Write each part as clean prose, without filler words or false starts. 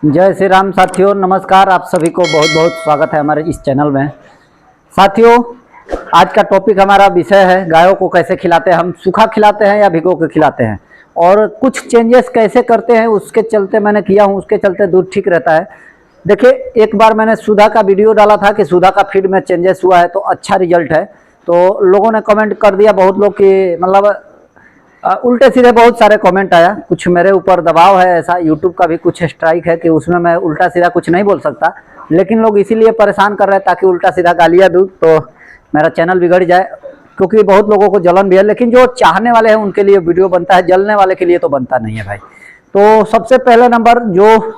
जय श्री राम साथियों, नमस्कार। आप सभी को बहुत बहुत स्वागत है हमारे इस चैनल में। साथियों, आज का टॉपिक हमारा विषय है गायों को कैसे खिलाते हैं। हम सूखा खिलाते हैं या भिगो के खिलाते हैं और कुछ चेंजेस कैसे करते हैं, उसके चलते मैंने किया हूँ, उसके चलते दूध ठीक रहता है। देखिए, एक बार मैंने सुधा का वीडियो डाला था कि सुधा का फीड में चेंजेस हुआ है तो अच्छा रिजल्ट है। तो लोगों ने कमेंट कर दिया, बहुत लोग कि मतलब उल्टे सीधे बहुत सारे कमेंट आया। कुछ मेरे ऊपर दबाव है, ऐसा यूट्यूब का भी कुछ स्ट्राइक है कि उसमें मैं उल्टा सीधा कुछ नहीं बोल सकता, लेकिन लोग इसीलिए परेशान कर रहे हैं ताकि उल्टा सीधा गालियाँ दूँ तो मेरा चैनल बिगड़ जाए, क्योंकि बहुत लोगों को जलन भी है। लेकिन जो चाहने वाले हैं उनके लिए वीडियो बनता है, जलने वाले के लिए तो बनता नहीं है भाई। तो सबसे पहले नंबर, जो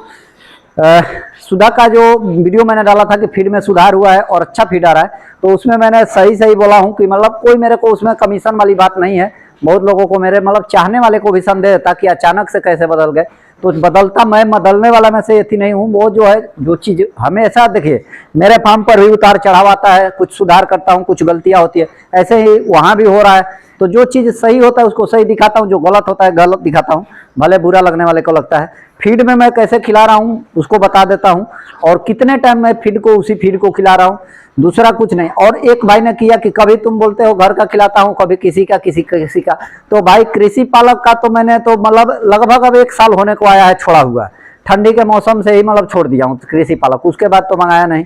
सुधा का जो वीडियो मैंने डाला था कि फीड में सुधार हुआ है और अच्छा फीड आ रहा है, तो उसमें मैंने सही बोला हूँ कि मतलब कोई मेरे को उसमें कमीशन वाली बात नहीं है। बहुत लोगों को, मेरे मतलब चाहने वाले को भी संदेह था कि अचानक से कैसे बदल गए। तो बदलता मैं बदलने वाला में से ये नहीं हूँ। वो जो है, जो चीज़ हमेशा, देखिए मेरे फार्म पर भी उतार चढ़ाव आता है, कुछ सुधार करता हूँ, कुछ गलतियाँ होती है, ऐसे ही वहाँ भी हो रहा है। तो जो चीज़ सही होता है उसको सही दिखाता हूँ, जो गलत होता है गलत दिखाता हूँ, भले बुरा लगने वाले को लगता है। फीड में मैं कैसे खिला रहा हूँ उसको बता देता हूँ, और कितने टाइम में फीड को, उसी फीड को खिला रहा हूँ, दूसरा कुछ नहीं। और एक भाई ने किया कि कभी तुम बोलते हो घर का खिलाता हूँ, कभी किसी का। तो भाई, कृषि पालक का तो मैंने तो मतलब लगभग अब 1 साल होने को आया है छोड़ा हुआ। ठंडी के मौसम से ही मतलब छोड़ दिया हूँ कृषि पालक, उसके बाद तो मंगाया नहीं।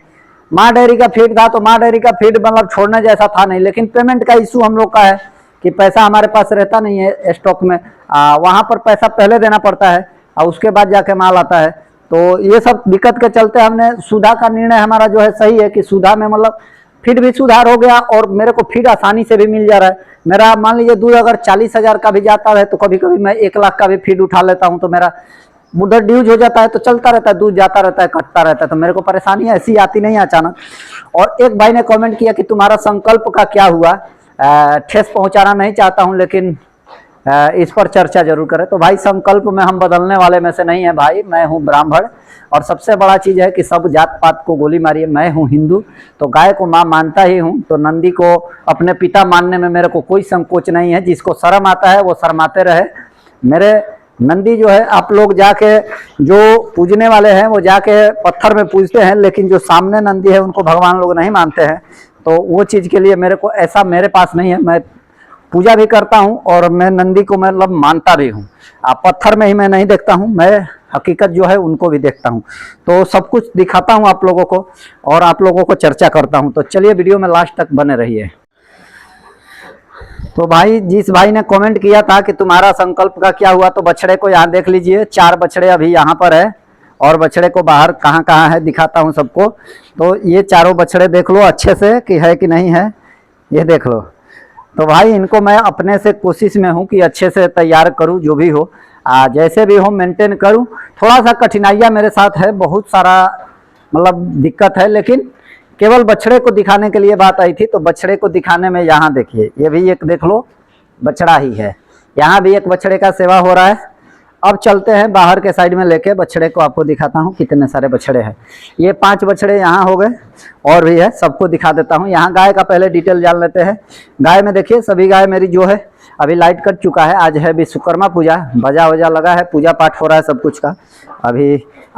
माँ डेयरी का फीड था, तो माँ डेयरी का फीड मतलब छोड़ने जैसा था नहीं, लेकिन पेमेंट का इशू हम लोग का है कि पैसा हमारे पास रहता नहीं है स्टॉक में। वहाँ पर पैसा पहले देना पड़ता है और उसके बाद जाके माल आता है। तो ये सब दिक्कत के चलते हमने सुधा का निर्णय हमारा जो है सही है कि सुधा में मतलब फीड भी सुधार हो गया और मेरे को फीड आसानी से भी मिल जा रहा है। मेरा मान लीजिए दूध अगर 40,000 का भी जाता है तो कभी कभी मैं 1 लाख का भी फीड उठा लेता हूँ, तो मेरा उधर ड्यूज हो जाता है, तो चलता रहता है, दूध जाता रहता है, कटता रहता है, तो मेरे को परेशानी ऐसी आती नहीं अचानक। और एक भाई ने कमेंट किया कि तुम्हारा संकल्प का क्या हुआ। ठेस पहुंचाना नहीं चाहता हूं, लेकिन इस पर चर्चा जरूर करें। तो भाई, संकल्प में हम बदलने वाले में से नहीं है भाई। मैं हूं ब्राह्मण, और सबसे बड़ा चीज है कि सब जात पात को गोली मारिए। मैं हूं हिंदू, तो गाय को मां मानता ही हूं, तो नंदी को अपने पिता मानने में मेरे को कोई संकोच नहीं है। जिसको शर्म आता है वो शर्माते रहे। मेरे नंदी जो है, आप लोग जाके जो पूजने वाले हैं वो जाके पत्थर में पूजते हैं, लेकिन जो सामने नंदी है उनको भगवान लोग नहीं मानते हैं। तो वो चीज के लिए मेरे को ऐसा मेरे पास नहीं है। मैं पूजा भी करता हूं और मैं नंदी को मतलब मानता भी हूं। पत्थर में ही मैं नहीं देखता हूं, मैं हकीकत जो है उनको भी देखता हूं। तो सब कुछ दिखाता हूं आप लोगों को और आप लोगों को चर्चा करता हूं। तो चलिए, वीडियो में लास्ट तक बने रहिए। तो भाई, जिस भाई ने कमेंट किया था कि तुम्हारा संकल्प का क्या हुआ, तो बछड़े को यहाँ देख लीजिए। 4 बछड़े अभी यहाँ पर है, और बछड़े को बाहर कहाँ कहाँ है दिखाता हूँ सबको। तो ये चारों बछड़े देख लो अच्छे से कि है कि नहीं है, ये देख लो। तो भाई, इनको मैं अपने से कोशिश में हूँ कि अच्छे से तैयार करूँ, जो भी हो जैसे भी हो मेंटेन करूँ। थोड़ा सा कठिनाइयाँ मेरे साथ है, बहुत सारा मतलब दिक्कत है, लेकिन केवल बछड़े को दिखाने के लिए बात आई थी। तो बछड़े को दिखाने में यहाँ देखिए, ये भी एक देख लो बछड़ा ही है, यहाँ भी एक बछड़े का सेवा हो रहा है। अब चलते हैं बाहर के साइड में लेके, बछड़े को आपको दिखाता हूँ कितने सारे बछड़े हैं। ये 5 बछड़े यहाँ हो गए, और भी है, सबको दिखा देता हूँ। यहाँ गाय का पहले डिटेल जान लेते हैं। गाय में देखिए, सभी गाय मेरी जो है अभी लाइट कट चुका है। आज है विश्वकर्मा पूजा, बजा वजा लगा है, पूजा पाठ हो रहा है सब कुछ का। अभी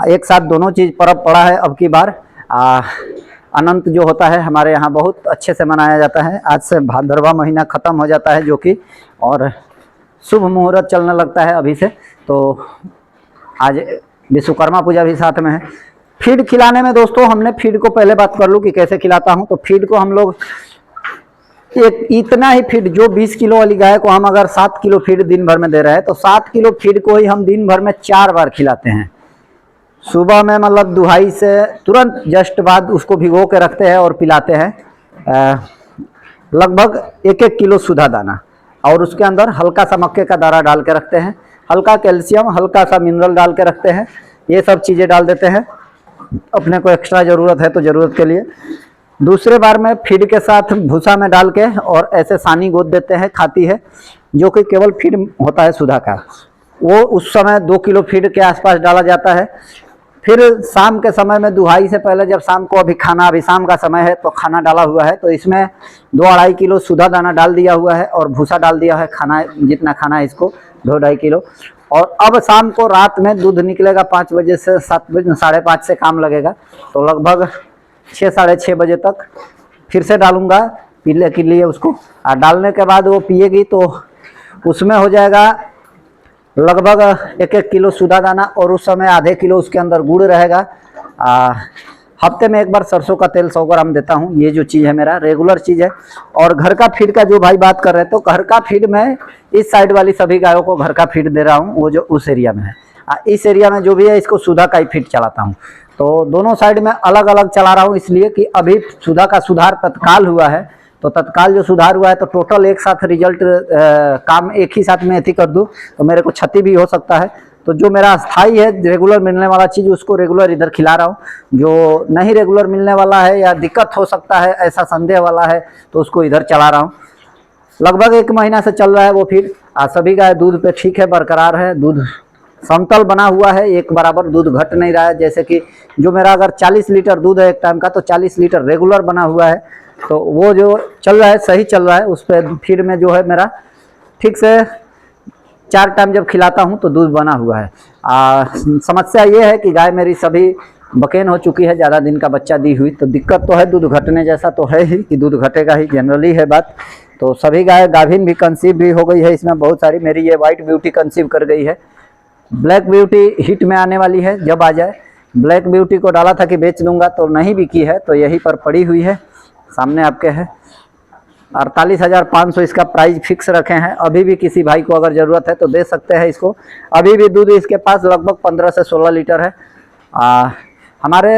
एक साथ दोनों चीज़ पर्व पड़ा है। अब की बार अनंत जो होता है हमारे यहाँ बहुत अच्छे से मनाया जाता है। आज से भाद्रवा महीना ख़त्म हो जाता है, जो कि और शुभ मुहूर्त चलने लगता है अभी से। तो आज विश्वकर्मा पूजा भी साथ में है। फीड खिलाने में दोस्तों, हमने फीड को पहले बात कर लूँ कि कैसे खिलाता हूँ। तो फीड को हम लोग एक इतना ही फीड, जो 20 किलो वाली गाय को हम अगर 7 किलो फीड दिन भर में दे रहे हैं, तो 7 किलो फीड को ही हम दिन भर में 4 बार खिलाते हैं। सुबह में मतलब दुहाई से तुरंत जस्ट बाद उसको भिगो के रखते हैं और पिलाते हैं लगभग 1-1 किलो सुधा दाना, और उसके अंदर हल्का सा मक्के का दाना डाल के रखते हैं, हल्का कैल्शियम, हल्का सा मिनरल डाल के रखते हैं। ये सब चीज़ें डाल देते हैं, अपने को एक्स्ट्रा ज़रूरत है तो ज़रूरत के लिए। दूसरे बार में फीड के साथ भूसा में डाल के और ऐसे सानी गोद देते हैं, खाती है, जो कि केवल फीड होता है सुधा का। वो उस समय 2 किलो फीड के आसपास डाला जाता है। फिर शाम के समय में दुहाई से पहले, जब शाम को अभी खाना, अभी शाम का समय है तो खाना डाला हुआ है, तो इसमें 2-2.5 किलो सुधा दाना डाल दिया हुआ है और भूसा डाल दिया है, खाना जितना खाना है इसको 2-2.5 किलो। और अब शाम को रात में दूध निकलेगा 5 बजे से 7 बजे, 5:30 से काम लगेगा, तो लगभग 6 साढ़े 6 बजे तक फिर से डालूंगा पीने के लिए उसको। और डालने के बाद वो पिएगी तो उसमें हो जाएगा लगभग 1-1 किलो सूधा दाना, और उस समय आधे किलो उसके अंदर गुड़ रहेगा। हफ्ते में एक बार सरसों का तेल 100 ग्राम देता हूँ। ये जो चीज़ है मेरा रेगुलर चीज़ है। और घर का फीड का जो भाई बात कर रहे हैं, तो घर का फीड में इस साइड वाली सभी गायों को घर का फीड दे रहा हूँ, वो जो उस एरिया में है। इस एरिया में जो भी है इसको सुधा का ही फीड चलाता हूँ। तो दोनों साइड में अलग अलग चला रहा हूँ, इसलिए कि अभी सुधा का सुधार तत्काल हुआ है। तो तत्काल जो सुधार हुआ है तो टोटल एक साथ रिजल्ट काम एक ही साथ में यदि कर दूँ तो मेरे को क्षति भी हो सकता है। तो जो मेरा स्थायी है रेगुलर मिलने वाला चीज़ उसको रेगुलर इधर खिला रहा हूँ। जो नहीं रेगुलर मिलने वाला है या दिक्कत हो सकता है ऐसा संदेह वाला है तो उसको इधर चला रहा हूँ। लगभग 1 महीना से चल रहा है वो फिर। सभी गाय दूध पे ठीक है, बरकरार है, दूध समतल बना हुआ है, एक बराबर दूध घट नहीं रहा है। जैसे कि जो मेरा अगर 40 लीटर दूध है एक टाइम का, तो 40 लीटर रेगुलर बना हुआ है। तो वो जो चल रहा है सही चल रहा है। उस पर फिर में जो है मेरा ठीक से 4 टाइम जब खिलाता हूँ तो दूध बना हुआ है। समस्या ये है कि गाय मेरी सभी बकेन हो चुकी है, ज़्यादा दिन का बच्चा दी हुई, तो दिक्कत तो है, दूध घटने जैसा तो है ही कि दूध घटेगा ही, जनरली है बात। तो सभी गाय गाभिन भी कंसीव भी हो गई है इसमें बहुत सारी। मेरी ये वाइट ब्यूटी कंसीव कर गई है। ब्लैक ब्यूटी हिट में आने वाली है, जब आ जाए। ब्लैक ब्यूटी को डाला था कि बेच दूंगा तो नहीं बिकी है, तो यहीं पर पड़ी हुई है, सामने आपके है। 48,500 इसका प्राइस फिक्स रखे हैं। अभी भी किसी भाई को अगर ज़रूरत है तो दे सकते हैं इसको। अभी भी दूध इसके पास लगभग 15 से 16 लीटर है। हमारे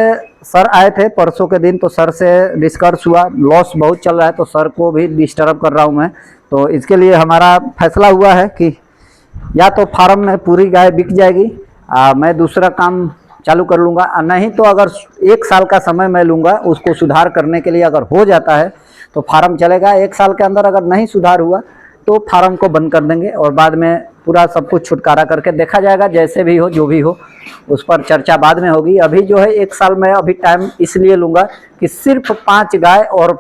सर आए थे परसों के दिन, तो सर से डिस्कस हुआ, लॉस बहुत चल रहा है, तो सर को भी डिस्टर्ब कर रहा हूँ मैं। तो इसके लिए हमारा फैसला हुआ है कि या तो फार्म में पूरी गाय बिक जाएगी, मैं दूसरा काम चालू कर लूँगा, नहीं तो अगर 1 साल का समय मैं लूँगा उसको सुधार करने के लिए। अगर हो जाता है तो फार्म चलेगा, 1 साल के अंदर अगर नहीं सुधार हुआ तो फार्म को बंद कर देंगे और बाद में पूरा सब कुछ छुटकारा करके देखा जाएगा। जैसे भी हो, जो भी हो, उस पर चर्चा बाद में होगी। अभी जो है 1 साल में अभी टाइम इसलिए लूँगा कि सिर्फ 5 गाय और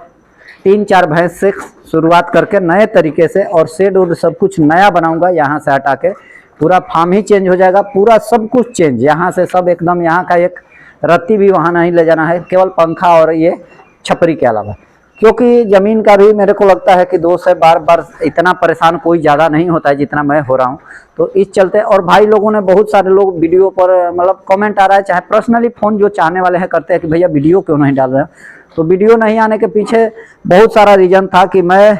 3-4 भैंस से शुरुआत करके नए तरीके से, और शेड और सब कुछ नया बनाऊँगा। यहाँ से हटा के पूरा फार्म ही चेंज हो जाएगा, पूरा सब कुछ चेंज, यहाँ से सब एकदम। यहाँ का एक रत्ती भी वहाँ नहीं ले जाना है, केवल पंखा और ये छपरी के अलावा। क्योंकि ज़मीन का भी मेरे को लगता है कि 2 से बार इतना परेशान कोई ज़्यादा नहीं होता है जितना मैं हो रहा हूँ। तो इस चलते, और भाई लोगों ने बहुत सारे लोग वीडियो पर मतलब कमेंट आ रहा है, चाहे पर्सनली फ़ोन जो चाहने वाले हैं करते हैं कि भैया वीडियो क्यों नहीं डाल रहे हैं। तो वीडियो नहीं आने के पीछे बहुत सारा रीज़न था कि मैं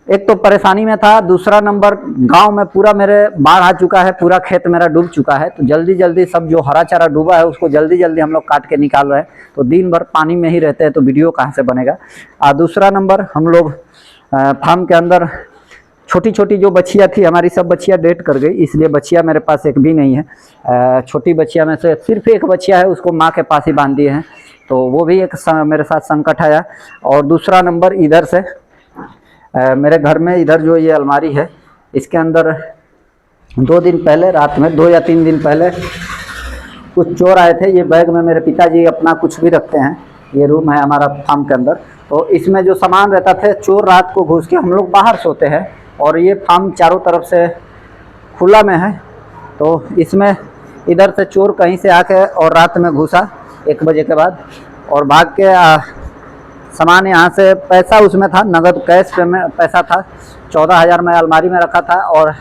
एक तो परेशानी में था, दूसरा नंबर गांव में पूरा मेरे बाढ़ आ चुका है, पूरा खेत मेरा डूब चुका है। तो जल्दी जल्दी सब जो हरा चारा डूबा है उसको जल्दी जल्दी हम लोग काट के निकाल रहे हैं। तो दिन भर पानी में ही रहते हैं तो वीडियो कहाँ से बनेगा। दूसरा नंबर हम लोग फार्म के अंदर छोटी छोटी जो बच्चियाँ थी हमारी, सब बच्चियाँ डेट कर गई, इसलिए बच्चियाँ मेरे पास एक भी नहीं है। छोटी बच्चियाँ में से सिर्फ एक बच्चिया है, उसको माँ के पास ही बांध दिए हैं। तो वो भी एक मेरे साथ संकट आया। और दूसरा नंबर इधर से मेरे घर में इधर जो ये अलमारी है, इसके अंदर 2 दिन पहले रात में, 2 या 3 दिन पहले कुछ चोर आए थे। ये बैग में मेरे पिताजी अपना कुछ भी रखते हैं, ये रूम है हमारा फार्म के अंदर। तो इसमें जो सामान रहता थे, चोर रात को घुस के, हम लोग बाहर सोते हैं और ये फार्म चारों तरफ से खुला में है। तो इसमें इधर से चोर कहीं से आके और रात में घुसा 1 बजे के बाद और भाग के सामान यहाँ से, पैसा उसमें था, नगद कैश पे में पैसा था 14,000 में अलमारी में रखा था, और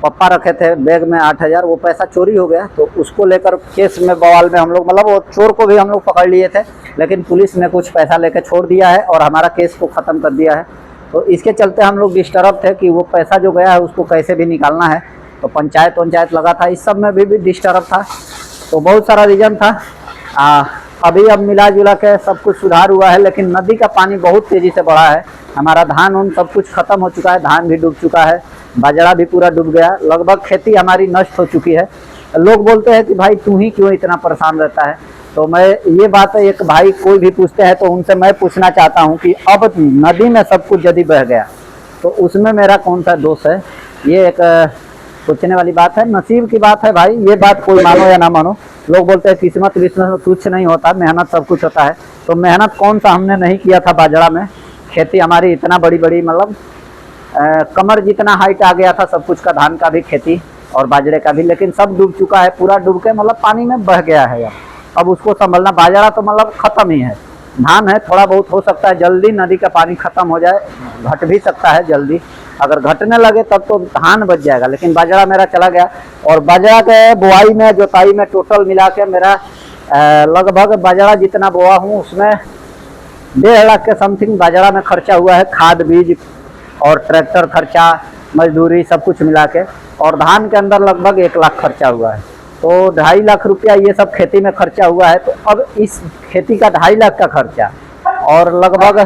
पप्पा रखे थे बैग में 8,000। वो पैसा चोरी हो गया। तो उसको लेकर केस में बवाल में हम लोग, मतलब वो चोर को भी हम लोग पकड़ लिए थे, लेकिन पुलिस ने कुछ पैसा लेकर छोड़ दिया है और हमारा केस को ख़त्म कर दिया है। तो इसके चलते हम लोग डिस्टर्ब थे कि वो पैसा जो गया है उसको कैसे भी निकालना है। तो पंचायत लगा था, इस सब में भी डिस्टर्ब था। तो बहुत सारा रीज़न था। अभी अब मिला जुला के सब कुछ सुधार हुआ है, लेकिन नदी का पानी बहुत तेज़ी से बढ़ा है। हमारा धान उन सब कुछ ख़त्म हो चुका है, धान भी डूब चुका है, बाजरा भी पूरा डूब गया, लगभग खेती हमारी नष्ट हो चुकी है। लोग बोलते हैं कि भाई तू ही क्यों इतना परेशान रहता है। तो मैं ये बात है, एक भाई कोई भी पूछते हैं तो उनसे मैं पूछना चाहता हूँ कि अब नदी में सब कुछ यदि बह गया तो उसमें मेरा कौन सा दोष है। ये एक सोचने वाली बात है, नसीब की बात है भाई। ये बात कोई मानो या ना मानो, लोग बोलते हैं किस्मत विस्मत कुछ नहीं होता, मेहनत सब कुछ होता है। तो मेहनत कौन सा हमने नहीं किया था बाजरा में। खेती हमारी इतना बड़ी मतलब कमर जितना हाइट आ गया था सब कुछ का, धान का भी खेती। और बाजरे का भी, लेकिन सब डूब चुका है, पूरा डूब के मतलब पानी में बह गया है। अब उसको संभलना, बाजरा तो मतलब खत्म ही है। धान है, थोड़ा बहुत हो सकता है जल्दी नदी का पानी खत्म हो जाए, घट भी सकता है जल्दी, अगर घटने लगे तब तो धान बच जाएगा, लेकिन बाजरा मेरा चला गया। और बाजरा के बुआई में, जोताई में टोटल मिला के मेरा लगभग बाजरा जितना बोआ हूँ उसमें 1.5 लाख के समथिंग बाजरा में खर्चा हुआ है, खाद बीज और ट्रैक्टर खर्चा, मजदूरी सब कुछ मिला के। और धान के अंदर लगभग 1 लाख खर्चा हुआ है, तो 2.5 लाख रुपया ये सब खेती में खर्चा हुआ है। तो अब इस खेती का 2.5 लाख का खर्चा और लगभग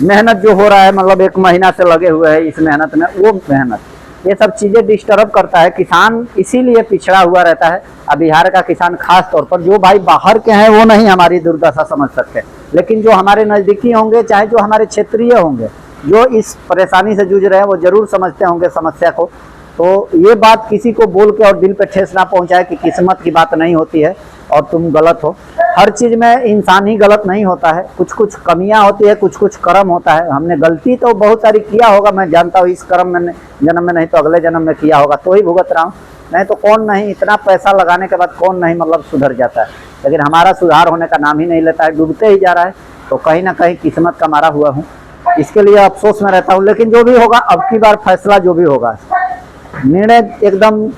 मेहनत जो हो रहा है, मतलब 1 महीना से लगे हुए हैं इस मेहनत में, वो मेहनत, ये सब चीज़ें डिस्टर्ब करता है। किसान इसीलिए पिछड़ा हुआ रहता है। अब बिहार का किसान खास तौर पर, जो भाई बाहर के हैं वो नहीं हमारी दुर्दशा समझ सकते, लेकिन जो हमारे नज़दीकी होंगे, चाहे जो हमारे क्षेत्रीय होंगे, जो इस परेशानी से जूझ रहे हैं, वो जरूर समझते होंगे समस्या को। तो ये बात किसी को बोल के और दिल पे ठेस ना पहुंचाए कि किस्मत की बात नहीं होती है और तुम गलत हो। हर चीज़ में इंसान ही गलत नहीं होता है, कुछ कुछ कमियां होती है, कुछ कुछ कर्म होता है। हमने गलती तो बहुत सारी किया होगा, मैं जानता हूँ, इस कर्म में जन्म में नहीं तो अगले जन्म में किया होगा, तो ही भुगत रहा हूँ। नहीं तो कौन नहीं, इतना पैसा लगाने के बाद कौन नहीं मतलब सुधर जाता है, लेकिन हमारा सुधार होने का नाम ही नहीं लेता है, डूबते ही जा रहा है। तो कहीं ना कहीं किस्मत का मारा हुआ हूँ, इसके लिए अफसोस में रहता हूँ। लेकिन जो भी होगा, अब की बार फैसला जो भी होगा, निर्णय एकदम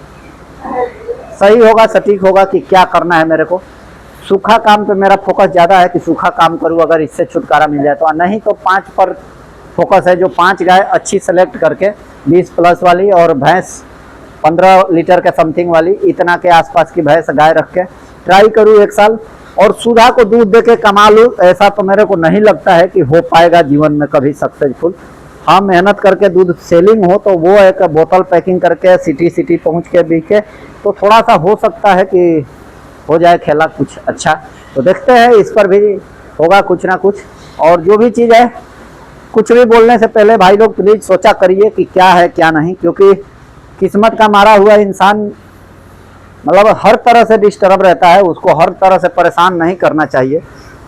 सही होगा, सटीक होगा कि क्या करना है मेरे को। सूखा काम पे मेरा फोकस ज़्यादा है कि सूखा काम करूँ, अगर इससे छुटकारा मिल जाए तो, नहीं तो 5 पर फोकस है, जो 5 गाय अच्छी सेलेक्ट करके 20 प्लस वाली और भैंस 15 लीटर के समथिंग वाली, इतना के आसपास की भैंस गाय रख के ट्राई करूँ 1 साल, और सुधा को दूध दे के कमा लूँ। ऐसा तो मेरे को नहीं लगता है कि हो पाएगा जीवन में कभी सक्सेसफुल। हाँ, मेहनत करके दूध सेलिंग हो तो वो एक बोतल पैकिंग करके सिटी पहुंच के बिके तो थोड़ा सा हो सकता है कि हो जाए खेला कुछ अच्छा। तो देखते हैं, इस पर भी होगा कुछ ना कुछ। और जो भी चीज़ है, कुछ भी बोलने से पहले भाई लोग प्लीज़ सोचा करिए कि क्या है क्या नहीं, क्योंकि किस्मत का मारा हुआ इंसान मतलब हर तरह से डिस्टर्ब रहता है, उसको हर तरह से परेशान नहीं करना चाहिए,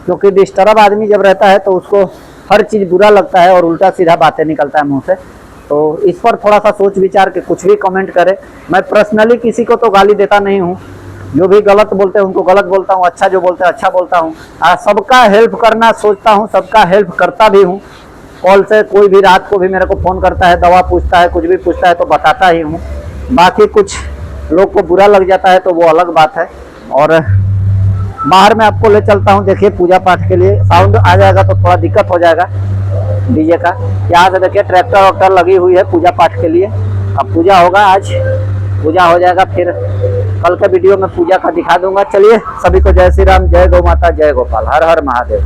क्योंकि डिस्टर्ब आदमी जब रहता है तो उसको हर चीज़ बुरा लगता है और उल्टा सीधा बातें निकलता है मुंह से। तो इस पर थोड़ा सा सोच विचार के कुछ भी कमेंट करे। मैं पर्सनली किसी को तो गाली देता नहीं हूँ, जो भी गलत बोलते हैं उनको गलत बोलता हूँ, अच्छा जो बोलते हैं अच्छा बोलता हूँ। सबका हेल्प करना सोचता हूँ, सबका हेल्प करता भी हूँ। कॉल से कोई भी रात को भी मेरे को फ़ोन करता है, दवा पूछता है, कुछ भी पूछता है तो बताता ही हूँ। बाकी कुछ लोग को बुरा लग जाता है तो वो अलग बात है। और बाहर में आपको ले चलता हूँ, देखिए पूजा पाठ के लिए साउंड आ जाएगा तो थोड़ा दिक्कत हो जाएगा डीजे का। यहाँ से देखिए ट्रैक्टर वैक्टर लगी हुई है पूजा पाठ के लिए। अब पूजा होगा, आज पूजा हो जाएगा, फिर कल के वीडियो में पूजा का दिखा दूंगा। चलिए, सभी को जय श्री राम, जय गौ माता, जय गोपाल, हर हर महादेव।